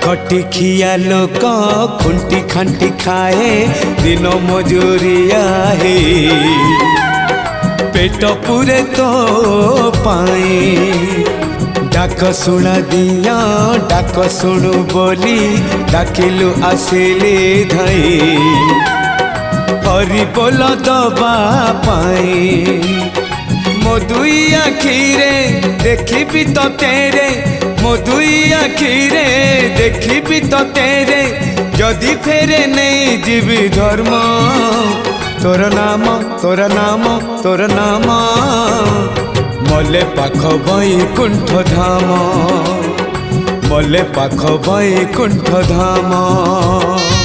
खटी खिया लोक खुंटी खांटी खाए दिन मजूरिया है पेट पूरे तो पाए डाक शुणा दिया डाक शुणु बोली डाकिलु आसिले धाई हरि बोल दबा पाए मो दुई आखिरे देखी तो तेरे मो दुई आखिरे देखी तो तेरे जदि फेरे नहीं जीवी धर्म तोर नाम तोर नाम तोर नाम मले पाख बैकुंठ धाम मले पाख बैकुंठ धाम।